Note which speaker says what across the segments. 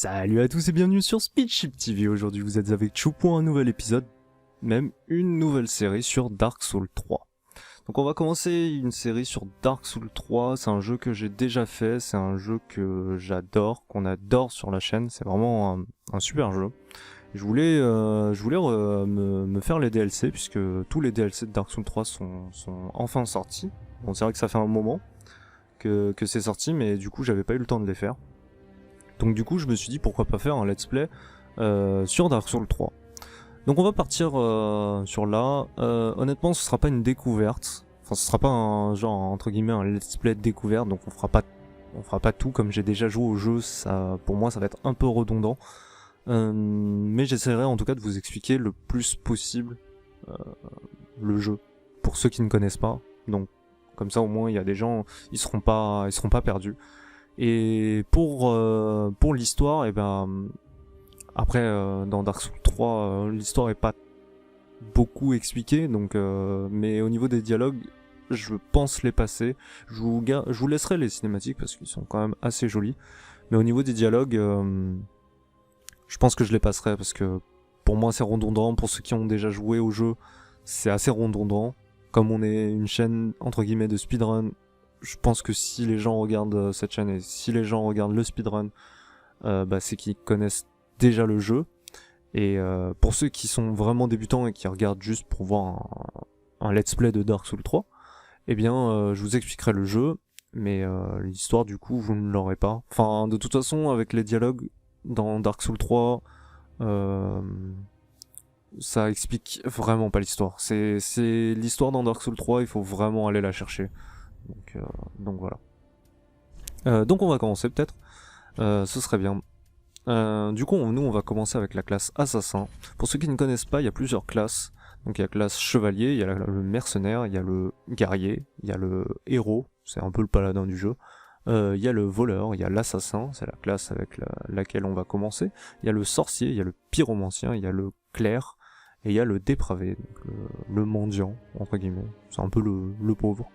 Speaker 1: Salut à tous et bienvenue sur Speedship TV. Aujourd'hui vous êtes avec Chou pour un nouvel épisode, même une nouvelle série sur Dark Souls 3. Donc on va commencer une série sur Dark Souls 3, c'est un jeu que j'ai déjà fait, c'est un jeu que j'adore, qu'on adore sur la chaîne, c'est vraiment un super jeu. Je voulais me faire les DLC puisque tous les DLC de Dark Souls 3 sont enfin sortis. Bon c'est vrai que ça fait un moment que c'est sorti mais du coup j'avais pas eu le temps de les faire. Donc du coup je me suis dit pourquoi pas faire un let's play sur Dark Souls 3. Donc on va partir sur là. Honnêtement ce sera pas une découverte. Enfin ce sera pas un genre entre guillemets un let's play de découverte. Donc on fera pas tout comme j'ai déjà joué au jeu. Ça, pour moi ça va être un peu redondant. Mais j'essaierai en tout cas de vous expliquer le plus possible le jeu. Pour ceux qui ne connaissent pas. Donc comme ça au moins il y a des gens, ils seront pas perdus. Et pour l'histoire, et ben après dans Dark Souls 3, l'histoire est pas beaucoup expliquée, donc mais au niveau des dialogues, je pense les passer. Je vous laisserai les cinématiques parce qu'ils sont quand même assez jolis. Mais au niveau des dialogues, je pense que je les passerai parce que pour moi c'est redondant. Pour ceux qui ont déjà joué au jeu, c'est assez redondant. Comme on est une chaîne entre guillemets de speedrun, je pense que si les gens regardent cette chaîne et si les gens regardent le speedrun, c'est qu'ils connaissent déjà le jeu. Et pour ceux qui sont vraiment débutants et qui regardent juste pour voir un let's play de Dark Souls 3, eh bien je vous expliquerai le jeu, mais l'histoire du coup vous ne l'aurez pas. Enfin de toute façon avec les dialogues dans Dark Souls 3, ça explique vraiment pas l'histoire. C'est l'histoire dans Dark Souls 3, il faut vraiment aller la chercher. Donc voilà. Donc on va commencer peut-être. Ce serait bien. Du coup, nous on va commencer avec la classe assassin. Pour ceux qui ne connaissent pas, il y a plusieurs classes. Donc il y a la classe chevalier, il y a le mercenaire, il y a le guerrier, il y a le héros, c'est un peu le paladin du jeu. Il y a le voleur, il y a l'assassin, c'est la classe avec laquelle on va commencer. Il y a le sorcier, il y a le pyromancien, il y a le clerc, et il y a le dépravé, donc le mendiant, entre guillemets. C'est un peu le pauvre.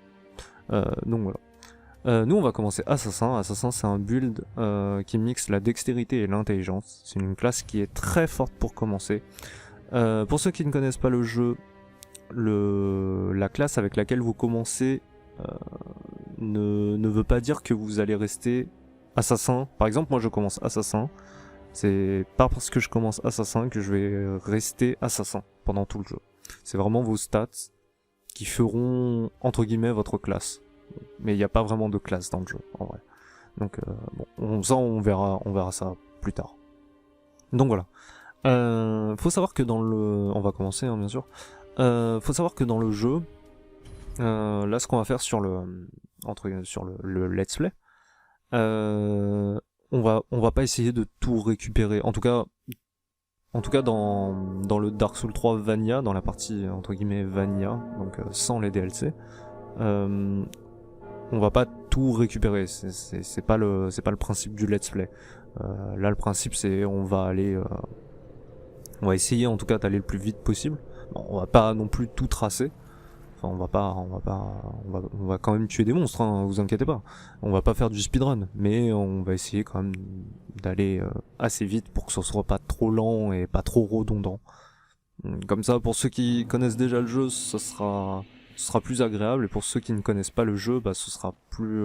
Speaker 1: Donc voilà. Nous on va commencer assassin. Assassin c'est un build qui mixe la dextérité et l'intelligence. C'est une classe qui est très forte pour commencer. Pour ceux qui ne connaissent pas le jeu, la classe avec laquelle vous commencez ne veut pas dire que vous allez rester assassin. Par exemple moi je commence assassin. C'est pas parce que je commence assassin que je vais rester assassin pendant tout le jeu. C'est vraiment vos stats qui feront entre guillemets votre classe. Mais il n'y a pas vraiment de classe dans le jeu en vrai. Donc bon, ça on verra ça plus tard. Donc voilà. Faut savoir que dans le, on va commencer hein, bien sûr. Faut savoir que dans le jeu, là ce qu'on va faire sur le let's play, on va pas essayer de tout récupérer. En tout cas dans le Dark Souls 3 Vanilla, dans la partie entre guillemets Vanilla, donc sans les DLC. On va pas tout récupérer, c'est pas le principe du let's play. Là le principe c'est on va essayer en tout cas d'aller le plus vite possible. Bon, on va pas non plus tout tracer. Enfin on va quand même tuer des monstres, hein, vous inquiétez pas. On va pas faire du speedrun, mais on va essayer quand même d'aller assez vite pour que ce soit pas trop lent et pas trop redondant. Comme ça pour ceux qui connaissent déjà le jeu, ce sera plus agréable, et pour ceux qui ne connaissent pas le jeu, ce sera plus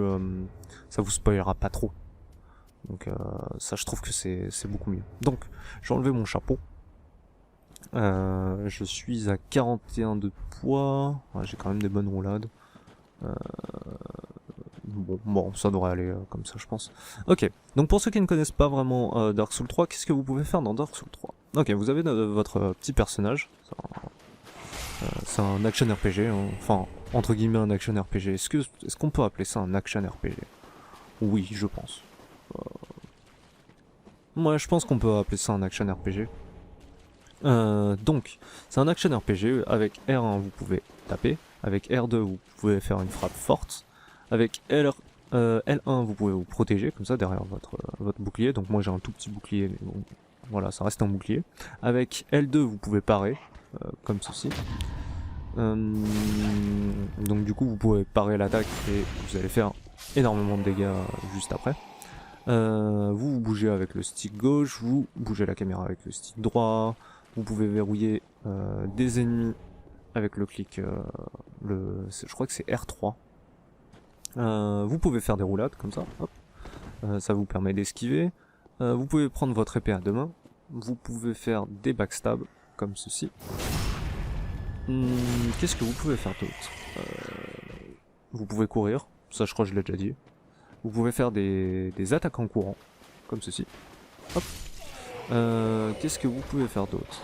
Speaker 1: ça vous spoilera pas trop. Donc ça je trouve que c'est beaucoup mieux. Donc j'ai enlevé mon chapeau. Je suis à 41 de poids. Ouais, j'ai quand même des bonnes roulades. Bon, ça devrait aller comme ça, je pense. Ok, donc pour ceux qui ne connaissent pas vraiment Dark Souls 3, qu'est-ce que vous pouvez faire dans Dark Souls 3? Ok, vous avez votre petit personnage. C'est un action RPG, hein. Enfin, entre guillemets un action RPG. Est-ce qu'on peut appeler ça un action RPG? Oui, je pense. Moi, je pense qu'on peut appeler ça un action RPG. Donc, c'est un action RPG. Avec R1, vous pouvez taper. Avec R2, vous pouvez faire une frappe forte. Avec L1, vous pouvez vous protéger, comme ça, derrière votre bouclier. Donc moi, j'ai un tout petit bouclier, mais bon, voilà, ça reste un bouclier. Avec L2, vous pouvez parer, comme ceci. Donc du coup, vous pouvez parer l'attaque et vous allez faire énormément de dégâts juste après. Vous bougez avec le stick gauche, vous bougez la caméra avec le stick droit, vous pouvez verrouiller des ennemis avec le clic, je crois que c'est R3. Vous pouvez faire des roulades comme ça, hop. Ça vous permet d'esquiver. Vous pouvez prendre votre épée à deux mains. Vous pouvez faire des backstabs comme ceci. Qu'est-ce que vous pouvez faire d'autre? Vous pouvez courir, ça je crois que je l'ai déjà dit. Vous pouvez faire des attaques en courant, comme ceci. Hop. Qu'est-ce que vous pouvez faire d'autre?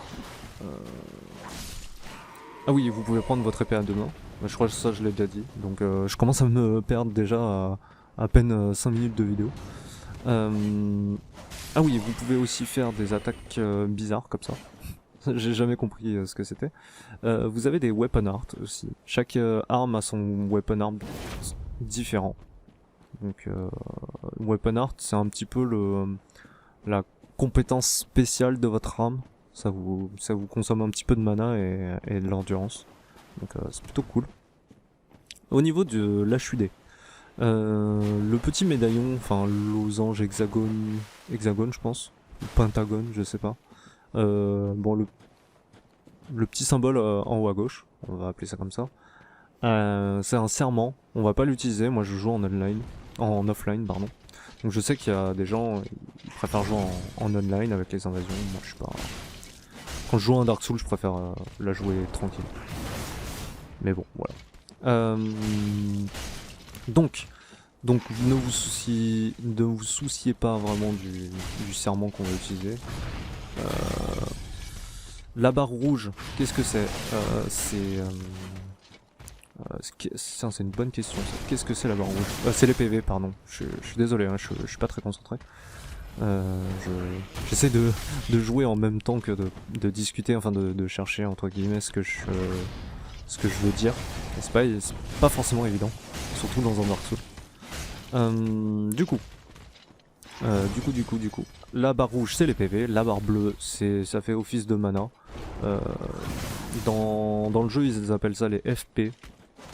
Speaker 1: Ah oui, vous pouvez prendre votre épée à deux mains. Je crois que ça je l'ai déjà dit. Donc je commence à me perdre déjà à peine 5 minutes de vidéo. Ah oui, vous pouvez aussi faire des attaques bizarres comme ça. J'ai jamais compris ce que c'était. Vous avez des weapon art aussi. Chaque arme a son weapon art différent. Donc weapon art, c'est un petit peu la compétence spéciale de votre arme. Ça vous consomme un petit peu de mana et de l'endurance. Donc c'est plutôt cool. Au niveau de l'HUD, le petit médaillon, enfin losange, hexagone je pense, ou pentagone, je sais pas. Bon, le petit symbole en haut à gauche, on va appeler ça comme ça. C'est un serment, on va pas l'utiliser, moi je joue en offline, pardon. Donc je sais qu'il y a des gens qui préfèrent jouer en online avec les invasions, moi je suis pas... Quand je joue un Dark Souls, je préfère la jouer tranquille. Mais bon, voilà. Donc ne vous souciez pas vraiment du serment qu'on va utiliser. La barre rouge, qu'est-ce que c'est? C'est une bonne question. Qu'est-ce que c'est la barre rouge? C'est les PV, pardon. Je suis désolé, hein, je suis pas très concentré. J'essaie de jouer en même temps que de discuter, enfin de chercher entre guillemets ce que je veux dire. C'est pas forcément évident, surtout dans un Dark Souls. Du coup, la barre rouge c'est les PV, la barre bleue ça fait office de mana. Dans le jeu ils appellent ça les FP.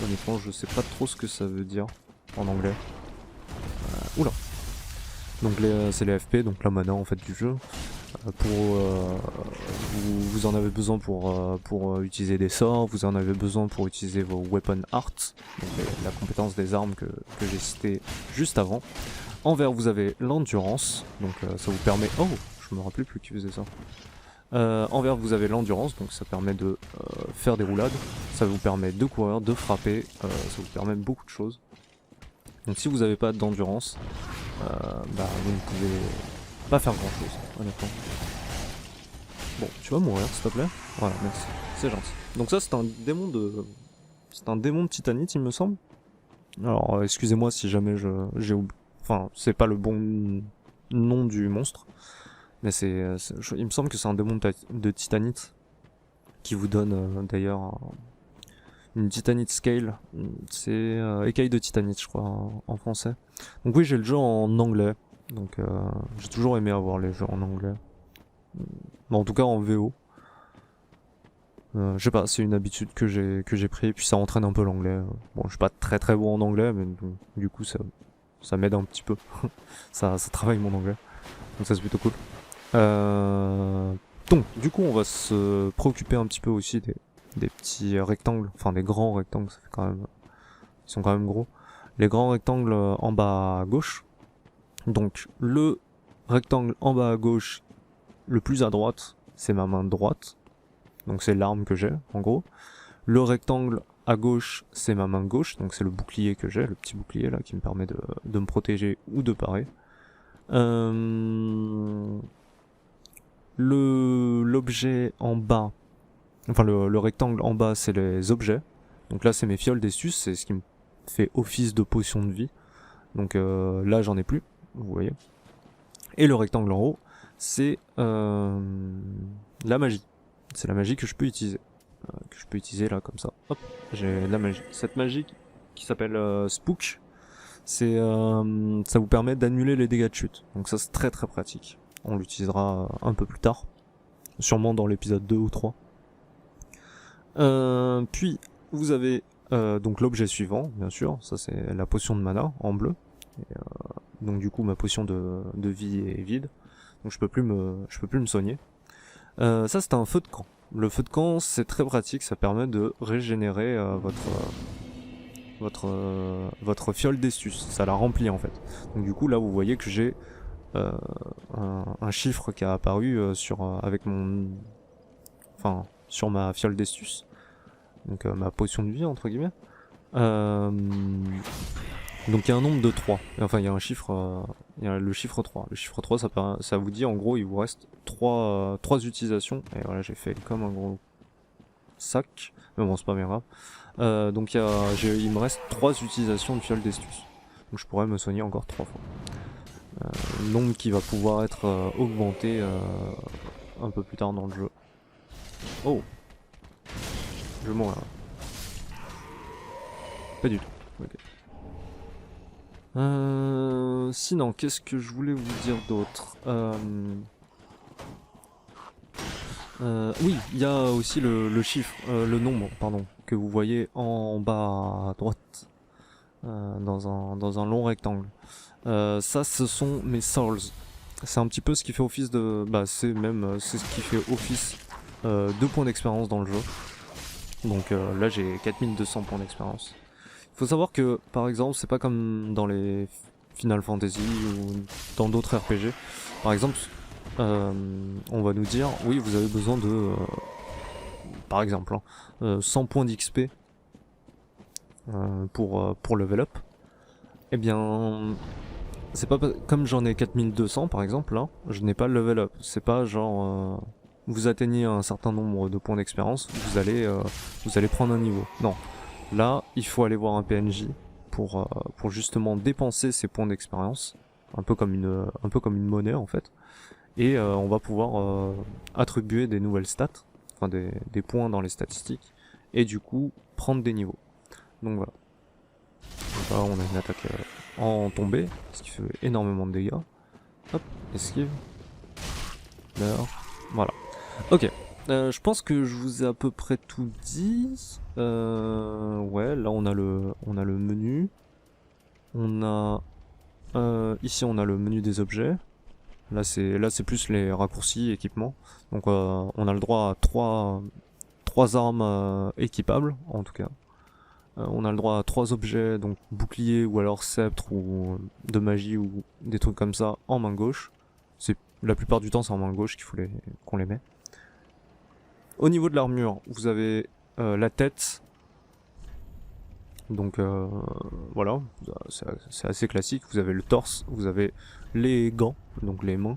Speaker 1: Honnêtement je sais pas trop ce que ça veut dire en anglais. Oula. Donc c'est les FP, donc la mana en fait du jeu. Vous en avez besoin pour utiliser des sorts, vous en avez besoin pour utiliser vos weapon art, donc la compétence des armes que j'ai cité juste avant. En vert vous avez l'endurance, donc ça vous permet... Oh, je me rappelais plus qui faisait ça. En vert vous avez l'endurance, donc ça permet de faire des roulades, ça vous permet de courir, de frapper, ça vous permet beaucoup de choses. Donc si vous n'avez pas d'endurance, vous ne pouvez pas faire grand chose, honnêtement. Bon, tu vas mourir s'il te plaît. Voilà, merci, c'est gentil. Donc ça c'est un démon de titanite il me semble. Alors excusez-moi si jamais j'ai oublié. Enfin, c'est pas le bon nom du monstre. Mais il me semble que c'est un démon de titanite qui vous donne d'ailleurs une titanite scale. C'est écaille de titanite je crois en français. Donc oui j'ai le jeu en anglais. Donc j'ai toujours aimé avoir les jeux en anglais. En tout cas en VO. Je sais pas, c'est une habitude que j'ai pris, puis ça entraîne un peu l'anglais. Bon, je suis pas très très bon en anglais, mais du coup ça m'aide un petit peu. ça travaille mon anglais. Donc ça c'est plutôt cool. Donc du coup on va se préoccuper un petit peu aussi des petits rectangles, enfin des grands rectangles, ça fait quand même, ils sont quand même gros. Les grands rectangles en bas à gauche. Donc le rectangle en bas à gauche, le plus à droite, c'est ma main droite. Donc c'est l'arme que j'ai en gros. Le rectangle à gauche, c'est ma main gauche, donc c'est le bouclier que j'ai, le petit bouclier là qui me permet de me protéger ou de parer. L'objet en bas, enfin le rectangle en bas c'est les objets. Donc là c'est mes fioles d'Estus, c'est ce qui me fait office de potion de vie. Donc là j'en ai plus, vous voyez. Et le rectangle en haut c'est la magie. C'est la magie que je peux utiliser. Là comme ça. Hop, j'ai la magie. Cette magie qui s'appelle Spook, ça vous permet d'annuler les dégâts de chute. Donc ça c'est très très pratique. On l'utilisera un peu plus tard. Sûrement dans l'épisode 2 ou 3. Puis vous avez donc l'objet suivant, bien sûr. Ça c'est la potion de mana en bleu. Et, Donc du coup ma potion de vie est vide. Donc je peux plus me soigner. Ça c'est un feu de camp. Le feu de camp c'est très pratique, ça permet de régénérer votre fiole d'estus. Ça la remplit en fait. Donc du coup là vous voyez que j'ai un chiffre qui a apparu avec sur ma fiole d'estus. Donc ma potion de vie entre guillemets. Donc il y a un nombre de 3. Enfin il y a un chiffre, il y a le chiffre 3. Le chiffre 3 ça vous dit en gros il vous reste 3 utilisations. Et voilà j'ai fait comme un gros sac. Mais bon c'est pas bien grave. Donc il me reste 3 utilisations de fiole d'estus. Donc je pourrais me soigner encore 3 fois. Nombre qui va pouvoir être augmenté un peu plus tard dans le jeu. Oh, je vais mourir. Pas du tout. Ok. Sinon, qu'est-ce que je voulais vous dire d'autre oui, il y a aussi le chiffre, le nombre, pardon, que vous voyez en bas à droite, dans un long rectangle. Ça, ce sont mes souls. C'est un petit peu ce qui fait office de... c'est ce qui fait office 2 points d'expérience dans le jeu. Donc là, j'ai 4200 points d'expérience. Il faut savoir que, par exemple, c'est pas comme dans les Final Fantasy ou dans d'autres RPG. Par exemple, on va nous dire, oui, vous avez besoin de... par exemple, 100 points d'XP pour level up. Eh bien... c'est pas comme j'en ai 4200 par exemple là, je n'ai pas le level up. C'est pas genre vous atteignez un certain nombre de points d'expérience, vous allez prendre un niveau. Non. Là, il faut aller voir un PNJ pour justement dépenser ces points d'expérience, un peu comme une monnaie en fait. Et on va pouvoir attribuer des nouvelles stats, enfin des points dans les statistiques, et du coup prendre des niveaux. Donc voilà. Donc là, on a une attaque en tombée, ce qui fait énormément de dégâts. Hop, esquive. D'ailleurs, voilà. Ok, je pense que je vous ai à peu près tout dit. Ouais, là on a le menu. On a ici on a le menu des objets. Là c'est plus les raccourcis équipements. Donc on a le droit à trois armes équipables en tout cas. On a le droit à 3 objets, donc bouclier ou alors sceptre ou de magie ou des trucs comme ça en main gauche. La plupart du temps c'est en main gauche qu'on les met. Au niveau de l'armure, vous avez la tête. Donc voilà, c'est assez classique. Vous avez le torse, vous avez les gants, donc les mains,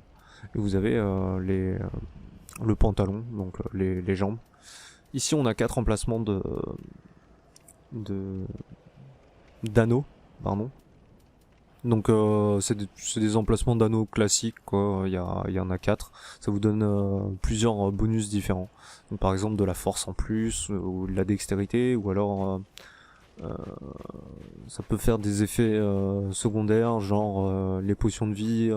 Speaker 1: et vous avez le pantalon, donc les jambes. Ici on a 4 emplacements d'anneaux, pardon. Donc c'est des emplacements d'anneaux classiques quoi, il y en a 4. Ça vous donne plusieurs bonus différents. Donc, par exemple de la force en plus, ou de la dextérité, ou alors ça peut faire des effets secondaires, genre les potions de vie,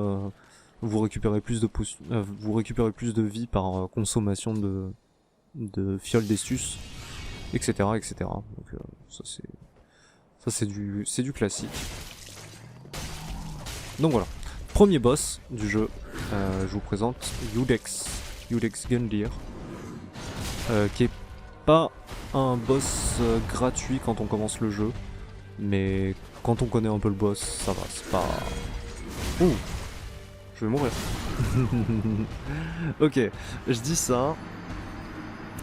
Speaker 1: vous récupérez plus de vie par consommation de fioles d'estus, etc. etc. Donc ça c'est du classique. Donc voilà, premier boss du jeu, je vous présente Youdex Gundyr, qui est pas un boss gratuit quand on commence le jeu, mais quand on connaît un peu le boss, ça va, c'est pas... Ouh, je vais mourir. Ok, je dis ça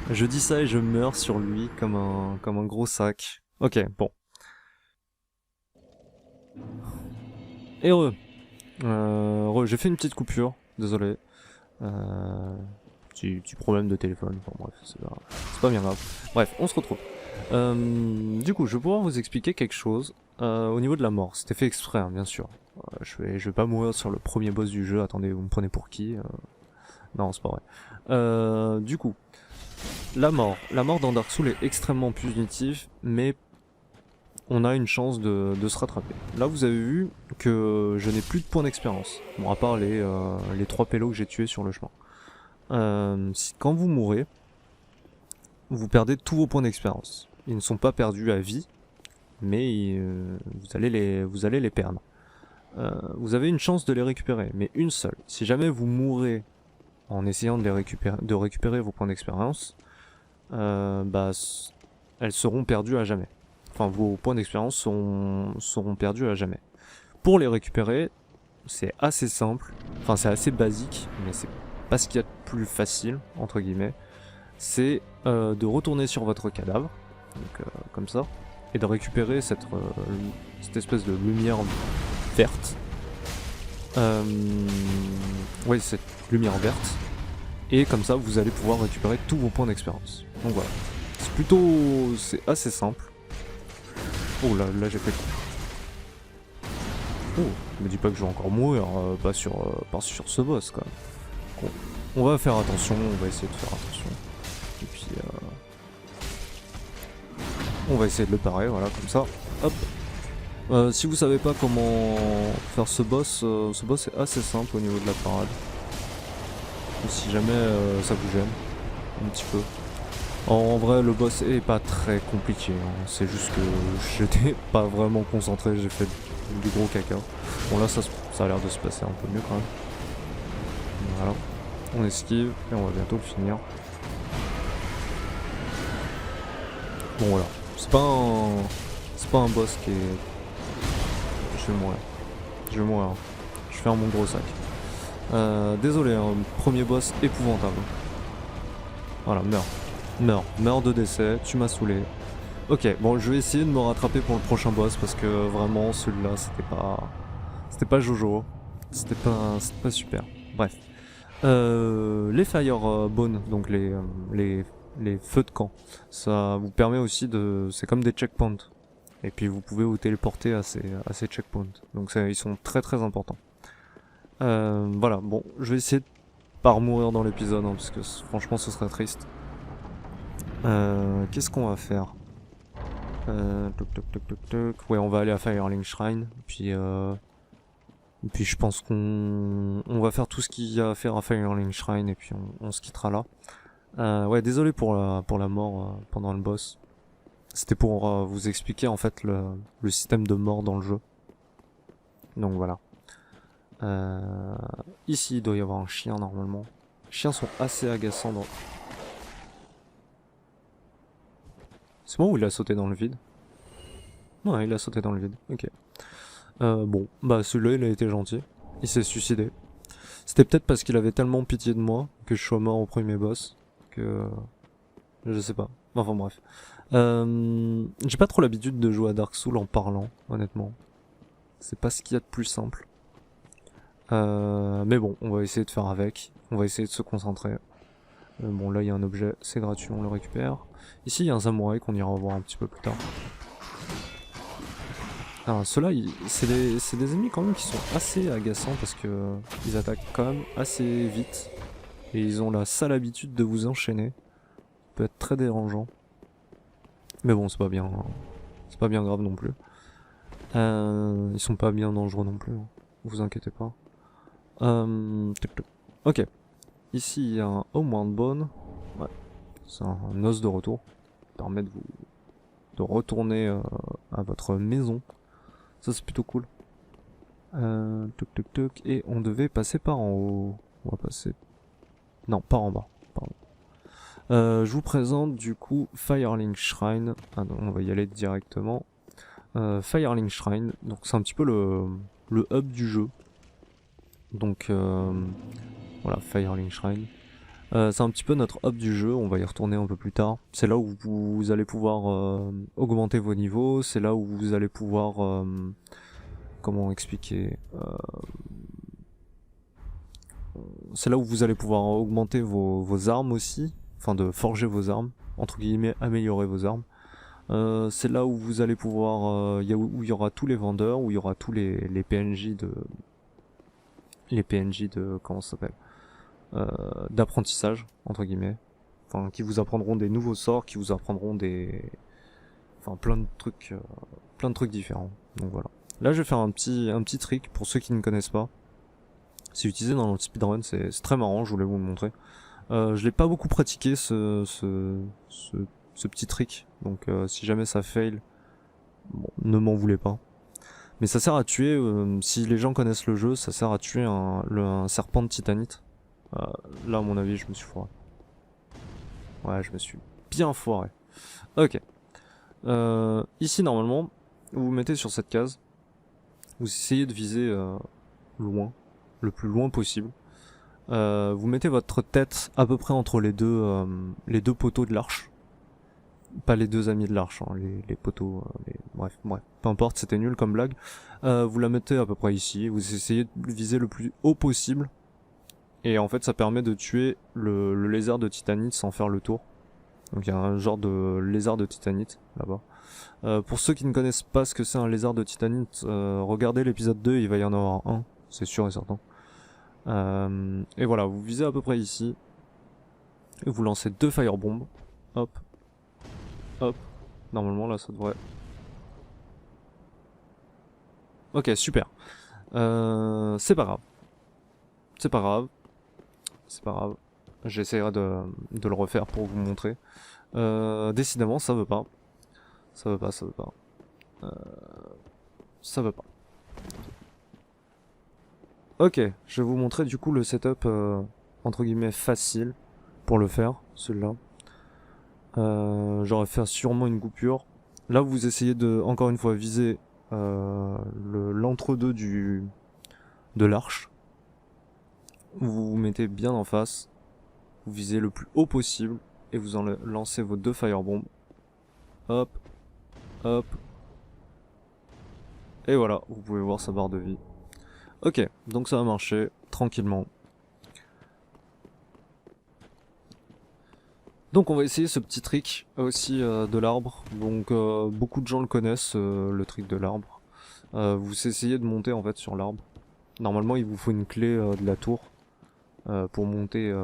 Speaker 1: et je meurs sur lui comme un gros sac. Ok, bon. Heureux. J'ai fait une petite coupure, désolé. Petit problème de téléphone, enfin bref, c'est pas bien grave. Bref, on se retrouve. Du coup, je vais pouvoir vous expliquer quelque chose au niveau de la mort. C'était fait exprès, hein, bien sûr. Je vais pas mourir sur le premier boss du jeu. Attendez, vous me prenez pour qui Non, c'est pas vrai. Du coup, la mort dans Dark Souls est extrêmement punitive, mais on a une chance de se rattraper. Là, vous avez vu que je n'ai plus de points d'expérience. Bon, à part les 3 pélos que j'ai tués sur le chemin. Quand vous mourrez, vous perdez tous vos points d'expérience. Ils ne sont pas perdus à vie, mais vous allez les perdre. vous avez une chance de les récupérer, mais une seule. Si jamais vous mourrez en essayant de récupérer vos points d'expérience, elles seront perdues à jamais. Enfin, vos points d'expérience seront perdus à jamais. Pour les récupérer, c'est assez simple, enfin c'est assez basique, mais c'est pas ce qu'il y a de plus facile, entre guillemets. C'est de retourner sur votre cadavre, donc comme ça, et de récupérer cette espèce de lumière verte. Oui, cette lumière verte. Et comme ça, vous allez pouvoir récupérer tous vos points d'expérience. Donc voilà. C'est assez simple. Oh là j'ai fait le coup. Oh, me dis pas que je vais encore mourir, pas sur ce boss quoi. Bon, on va faire attention, on va essayer de faire attention. Et puis on va essayer de le parer, voilà, comme ça. Hop. Si vous savez pas comment faire ce boss est assez simple au niveau de la parade. Si jamais ça vous gêne, un petit peu. En vrai, le boss est pas très compliqué, hein. C'est juste que j'étais pas vraiment concentré, j'ai fait du gros caca. Bon là, ça a l'air de se passer un peu mieux quand même. Voilà, on esquive et on va bientôt le finir. Bon voilà, c'est pas un boss qui est... Je vais mourir. Je vais faire mon gros sac. Désolé, hein, premier boss épouvantable. Voilà, meurs de décès, tu m'as saoulé. Ok, bon, je vais essayer de me rattraper pour le prochain boss parce que vraiment celui-là c'était pas Jojo, c'était pas super. Bref, les Firebone, donc les feux de camp, ça vous permet aussi c'est comme des checkpoints. Et puis vous pouvez vous téléporter à ces checkpoints. Donc ils sont très très importants. Voilà, bon, je vais essayer de pas mourir dans l'épisode, hein, parce que franchement ce serait triste. Qu'est-ce qu'on va faire? Ouais, on va aller à Firelink Shrine. Et puis je pense qu'on va faire tout ce qu'il y a à faire à Firelink Shrine et puis on se quittera là. Ouais, désolé pour la mort pendant le boss. C'était pour vous expliquer en fait le système de mort dans le jeu. Donc voilà. Ici il doit y avoir un chien normalement. Les chiens sont assez agaçants dans... C'est bon ou il a sauté dans le vide? Non, il a sauté dans le vide, ok. Bon, bah celui-là il a été gentil. Il s'est suicidé. C'était peut-être parce qu'il avait tellement pitié de moi que je sois mort au premier boss. Que... Je sais pas. Enfin bref. J'ai pas trop l'habitude de jouer à Dark Souls en parlant, honnêtement. C'est pas ce qu'il y a de plus simple. Mais bon, on va essayer de faire avec. On va essayer de se concentrer. Bon, là il y a un objet, c'est gratuit, on le récupère. Ici il y a un samouraï qu'on ira revoir un petit peu plus tard. Alors ceux-là, c'est des ennemis quand même qui sont assez agaçants parce que ils attaquent quand même assez vite. Et ils ont la sale habitude de vous enchaîner. Ça peut être très dérangeant. Mais bon, c'est pas bien grave non plus. Ils sont pas bien dangereux non plus, hein. Vous inquiétez pas. Ok. Ici, il y a un Homeward Bone. Ouais. C'est un os de retour. Ça permet de retourner à votre maison. Ça, c'est plutôt cool. Et on devait passer par en haut. On va passer... Non, par en bas. Pardon. Je vous présente du coup Firelink Shrine. Ah non, on va y aller directement. Firelink Shrine, donc c'est un petit peu le hub du jeu. Donc voilà, Firelink Shrine. C'est un petit peu notre hub du jeu, on va y retourner un peu plus tard. C'est là où vous allez pouvoir augmenter vos niveaux, c'est là où vous allez pouvoir... comment expliquer c'est là où vous allez pouvoir augmenter vos armes aussi, enfin de forger vos armes, entre guillemets améliorer vos armes. C'est là où vous allez pouvoir, où il y aura tous les vendeurs, où il y aura tous les PNJ de comment ça s'appelle, d'apprentissage entre guillemets, enfin qui vous apprendront des nouveaux sorts, qui vous apprendront plein de trucs différents. Donc voilà. Là je vais faire un petit trick pour ceux qui ne connaissent pas. C'est utilisé dans le speedrun, c'est très marrant, je voulais vous le montrer. Je l'ai pas beaucoup pratiqué ce petit trick, donc si jamais ça fail, bon, ne m'en voulez pas. Mais ça sert à tuer, si les gens connaissent le jeu, ça sert à tuer un serpent de titanite. Là, à mon avis, je me suis foiré. Ouais, je me suis bien foiré. Ok. Ici, normalement, vous vous mettez sur cette case. Vous essayez de viser loin, le plus loin possible. Vous mettez votre tête à peu près entre les deux poteaux de l'arche. Pas les deux amis de l'arche, hein, les poteaux, bref, peu importe, c'était nul comme blague. Vous la mettez à peu près ici, vous essayez de viser le plus haut possible. Et en fait ça permet de tuer le lézard de titanite sans faire le tour. Donc il y a un genre de lézard de titanite là-bas. Pour ceux qui ne connaissent pas ce que c'est un lézard de titanite, regardez l'épisode 2, il va y en avoir un, c'est sûr et certain. Et voilà, vous visez à peu près ici. Et vous lancez 2 firebombs. Hop. Hop. Normalement là ça devrait... Ok, super. C'est pas grave. C'est pas grave. C'est pas grave. J'essaierai de le refaire pour vous montrer. Décidément ça veut pas. Ça veut pas, ça veut pas. Ça veut pas. Ok, je vais vous montrer du coup le setup entre guillemets facile pour le faire, celui-là. J'aurais fait sûrement une coupure. Là vous essayez de, encore une fois, viser l'entre-deux de l'arche. Vous vous mettez bien en face. Vous visez le plus haut possible. Et vous en lancez vos 2 firebombs. Hop. Hop. Et voilà, vous pouvez voir sa barre de vie. Ok, donc ça va marcher tranquillement. Donc on va essayer ce petit trick aussi de l'arbre. Donc beaucoup de gens le connaissent, le trick de l'arbre. Vous essayez de monter en fait sur l'arbre. Normalement il vous faut une clé de la tour pour monter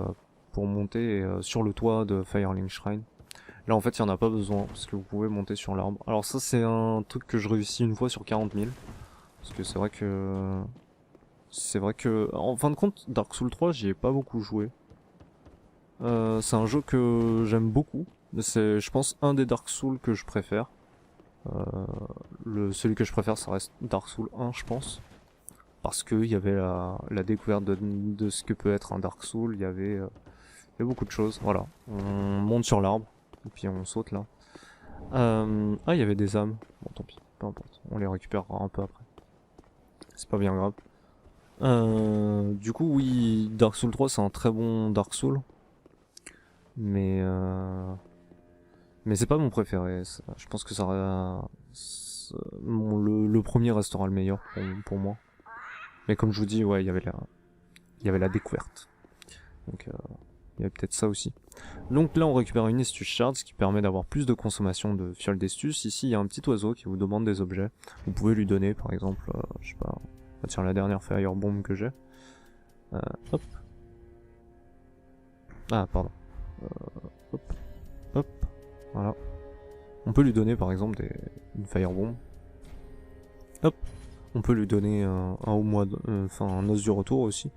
Speaker 1: sur le toit de Firelink Shrine. Là en fait il n'y en a pas besoin parce que vous pouvez monter sur l'arbre. Alors ça c'est un truc que je réussis une fois sur 40 000. Parce que c'est vrai que en fin de compte Dark Souls 3 j'y ai pas beaucoup joué. C'est un jeu que j'aime beaucoup. C'est, je pense, un des Dark Souls que je préfère. Celui que je préfère, ça reste Dark Souls 1, je pense. Parce qu'il y avait la découverte de ce que peut être un Dark Souls. Il y avait beaucoup de choses. Voilà. On monte sur l'arbre. Et puis on saute là. Ah, il y avait des âmes. Bon, tant pis. Peu importe. On les récupérera un peu après. C'est pas bien grave. Du coup, oui, Dark Souls 3, c'est un très bon Dark Souls. Mais c'est pas mon préféré. Je pense que le premier restera le meilleur pour moi. Mais comme je vous dis, ouais, il y avait la découverte. Donc il y avait peut-être ça aussi. Donc là on récupère une Estus Shard, ce qui permet d'avoir plus de consommation de fiole d'Estus. Ici il y a un petit oiseau qui vous demande des objets. Vous pouvez lui donner par exemple, je sais pas, tiens la dernière Firebomb que j'ai. Hop. Ah pardon. Hop. Hop. Voilà. On peut lui donner par exemple une Firebomb. Hop. On peut lui donner un os du retour aussi.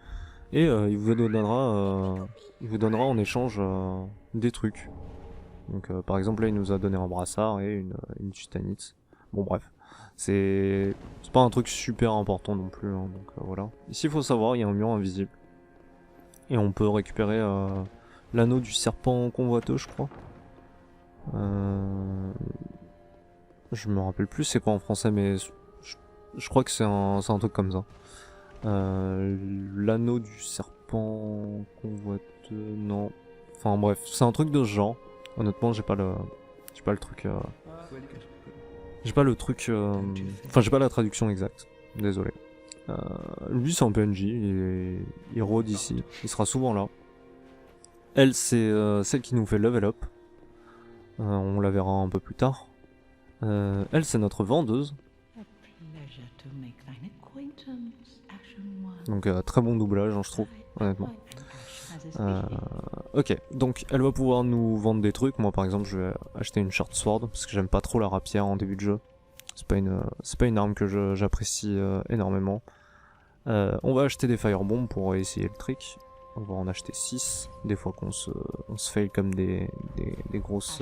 Speaker 1: Et il vous donnera en échange des trucs. Donc par exemple là il nous a donné un brassard et une titanite. Bon bref. C'est pas un truc super important non plus. Hein, donc voilà. Ici il faut savoir, il y a un mur invisible. Et on peut récupérer l'anneau du serpent convoiteux je crois. Je me rappelle plus c'est quoi en français mais je crois que c'est un truc comme ça. L'anneau du serpent convoiteux, non. Enfin bref, c'est un truc de ce genre. Honnêtement, j'ai pas le truc. J'ai pas le truc. Enfin, j'ai pas la traduction exacte. Désolé. Lui, c'est un PNJ. Il rôde ici. Il sera souvent là. Elle, c'est celle qui nous fait level up. On la verra un peu plus tard. Elle, c'est notre vendeuse. Donc très bon doublage, hein, je trouve, honnêtement. Ok, donc elle va pouvoir nous vendre des trucs. Moi par exemple je vais acheter une short sword parce que j'aime pas trop la rapière en début de jeu. C'est pas une arme que j'apprécie énormément. On va acheter des firebombs pour essayer le trick. On va en acheter 6, des fois qu'on se fail comme des grosses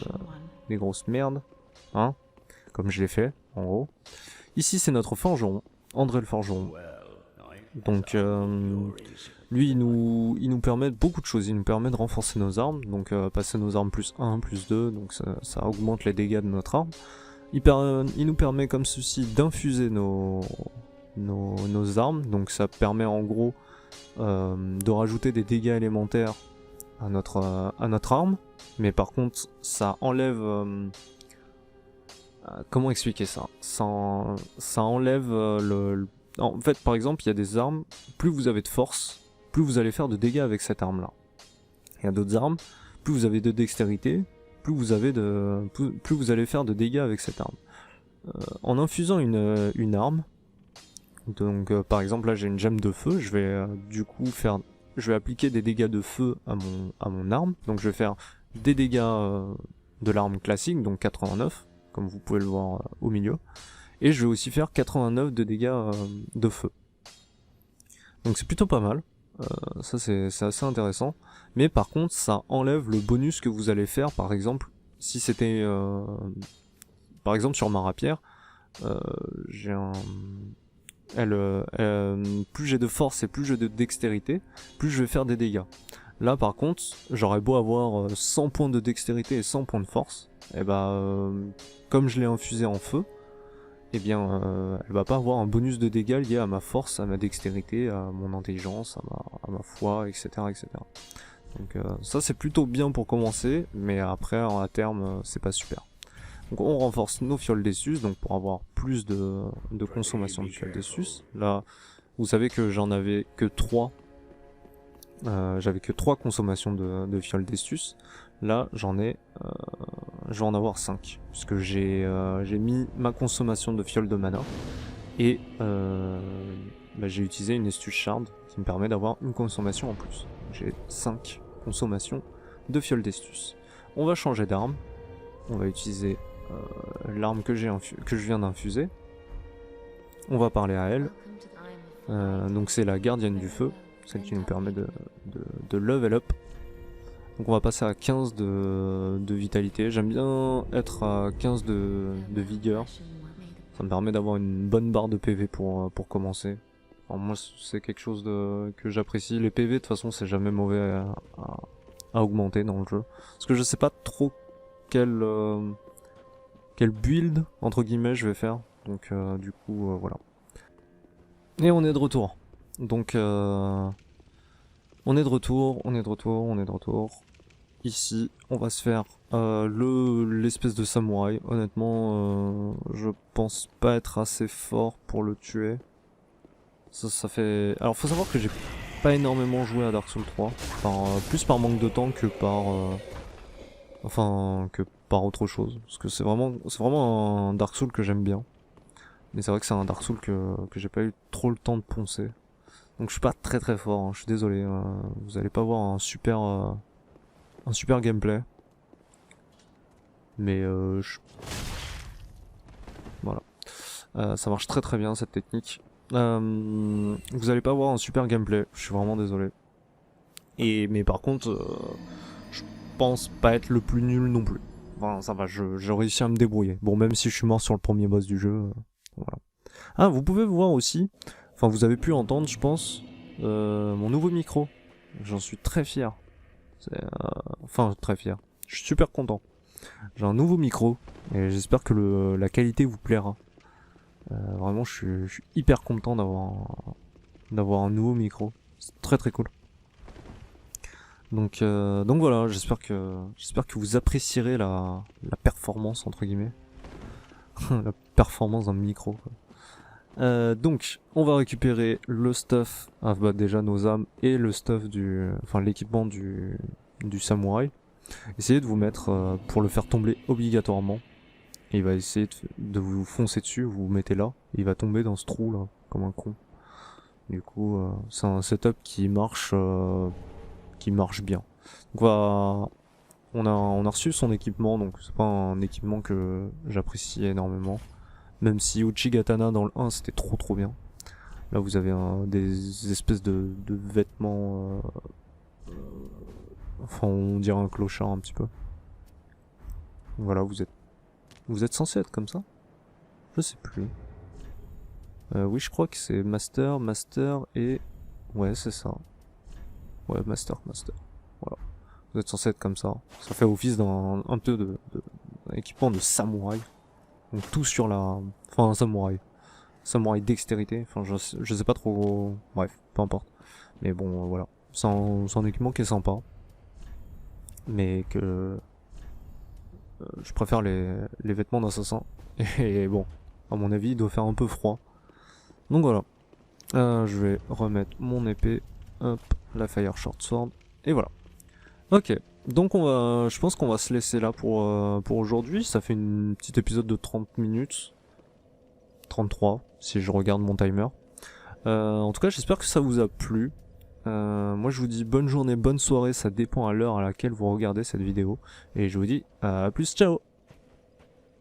Speaker 1: merdes, hein, comme je l'ai fait en gros. Ici c'est notre forgeron, André le forgeron. Donc lui il nous permet beaucoup de choses, il nous permet de renforcer nos armes, donc passer nos armes plus 1, plus 2, donc ça augmente les dégâts de notre arme. Il nous permet comme ceci d'infuser nos armes, donc ça permet en gros de rajouter des dégâts élémentaires à notre arme, mais par contre ça enlève... comment expliquer ça? Ça enlève En fait, par exemple, il y a des armes, plus vous avez de force, plus vous allez faire de dégâts avec cette arme-là. Il y a d'autres armes, plus vous avez de dextérité, plus vous allez faire de dégâts avec cette arme. En infusant une arme, donc par exemple là j'ai une gemme de feu, je vais du coup je vais appliquer des dégâts de feu à mon arme, donc je vais faire des dégâts de l'arme classique, donc 89, comme vous pouvez le voir au milieu, et je vais aussi faire 89 de dégâts de feu. Donc c'est plutôt pas mal, ça c'est assez intéressant, mais par contre ça enlève le bonus que vous allez faire, par exemple, si c'était... par exemple sur ma rapière, j'ai un... plus j'ai de force et plus j'ai de dextérité, plus je vais faire des dégâts. Là par contre, j'aurais beau avoir 100 points de dextérité et 100 points de force, et comme je l'ai infusé en feu, elle va pas avoir un bonus de dégâts lié à ma force, à ma dextérité, à mon intelligence, à ma foi, etc. etc. Donc ça c'est plutôt bien pour commencer, mais après à terme c'est pas super. Donc on renforce nos fioles d'Essus, donc pour avoir plus de consommation de fioles d'Essus. Là, vous savez que j'en avais que 3. J'avais que 3 consommations de fioles d'Essus. Là, je vais en avoir 5. Puisque j'ai mis ma consommation de fioles de mana. Et j'ai utilisé une Estus Shard qui me permet d'avoir une consommation en plus. J'ai 5 consommations de fioles d'Estus. On va changer d'arme. On va utiliser l'arme que je viens d'infuser. On va parler à elle. Donc c'est la gardienne du feu, celle qui nous permet de level up. Donc on va passer à 15 de vitalité. J'aime bien être à 15 de vigueur. Ça me permet d'avoir une bonne barre de PV pour commencer. Alors moi c'est quelque chose que j'apprécie. Les PV de toute façon c'est jamais mauvais à augmenter dans le jeu. Parce que je sais pas trop quel build entre guillemets je vais faire, donc du coup voilà. Et on est de retour, donc on est de retour. Ici on va se faire l'espèce de samouraï. Honnêtement je pense pas être assez fort pour le tuer. Ça fait... Alors faut savoir que j'ai pas énormément joué à Dark Souls 3, plus par manque de temps que par autre chose, parce que c'est vraiment un Dark Souls que j'aime bien, mais c'est vrai que c'est un Dark Souls que j'ai pas eu trop le temps de poncer, donc je suis pas très très fort, hein, je suis désolé, vous allez pas voir un super gameplay, mais voilà, ça marche très très bien cette technique. Vous allez pas voir un super gameplay, je suis vraiment désolé, mais par contre je pense pas être le plus nul non plus. Enfin, ça va, j'ai réussi à me débrouiller. Bon, même si je suis mort sur le premier boss du jeu, voilà. Ah, vous pouvez voir aussi, enfin vous avez pu entendre, je pense, mon nouveau micro. J'en suis très fier. Enfin, très fier. Je suis super content. J'ai un nouveau micro, et j'espère que la qualité vous plaira. Vraiment, je suis hyper content d'avoir un nouveau micro. C'est très très cool. Donc voilà, j'espère que vous apprécierez la performance entre guillemets, la performance d'un micro. Donc on va récupérer le stuff, déjà nos âmes et le stuff l'équipement du samouraï. Essayez de vous mettre pour le faire tomber obligatoirement. Et il va essayer de vous foncer dessus, vous vous mettez là, et il va tomber dans ce trou là, comme un con. Du coup, c'est un setup qui marche bien. Donc on a reçu son équipement, donc c'est pas un équipement que j'apprécie énormément. Même si Uchigatana dans le 1 c'était trop bien. Là vous avez des espèces de vêtements, enfin on dirait un clochard un petit peu. Voilà, vous êtes censé être comme ça? Je sais plus. Oui, je crois que c'est Master et... Ouais, c'est ça. Ouais, Master. Voilà. Vous êtes censé être comme ça. Ça fait office d'un un peu de équipement de samouraï. Donc tout sur la... Enfin, un samouraï. Samouraï dextérité. Enfin, je sais pas trop... Bref, peu importe. Mais bon, voilà. C'est un équipement qui est sympa. Mais que... je préfère les vêtements d'assassin. Et bon, à mon avis, il doit faire un peu froid. Donc voilà. Je vais remettre mon épée. Hop, la Fire Short Sword. Et voilà. Ok. Donc je pense qu'on va se laisser là pour aujourd'hui. Ça fait une petite épisode de 30 minutes. 33, si je regarde mon timer. En tout cas, j'espère que ça vous a plu. Moi, je vous dis bonne journée, bonne soirée. Ça dépend à l'heure à laquelle vous regardez cette vidéo. Et je vous dis à plus, ciao!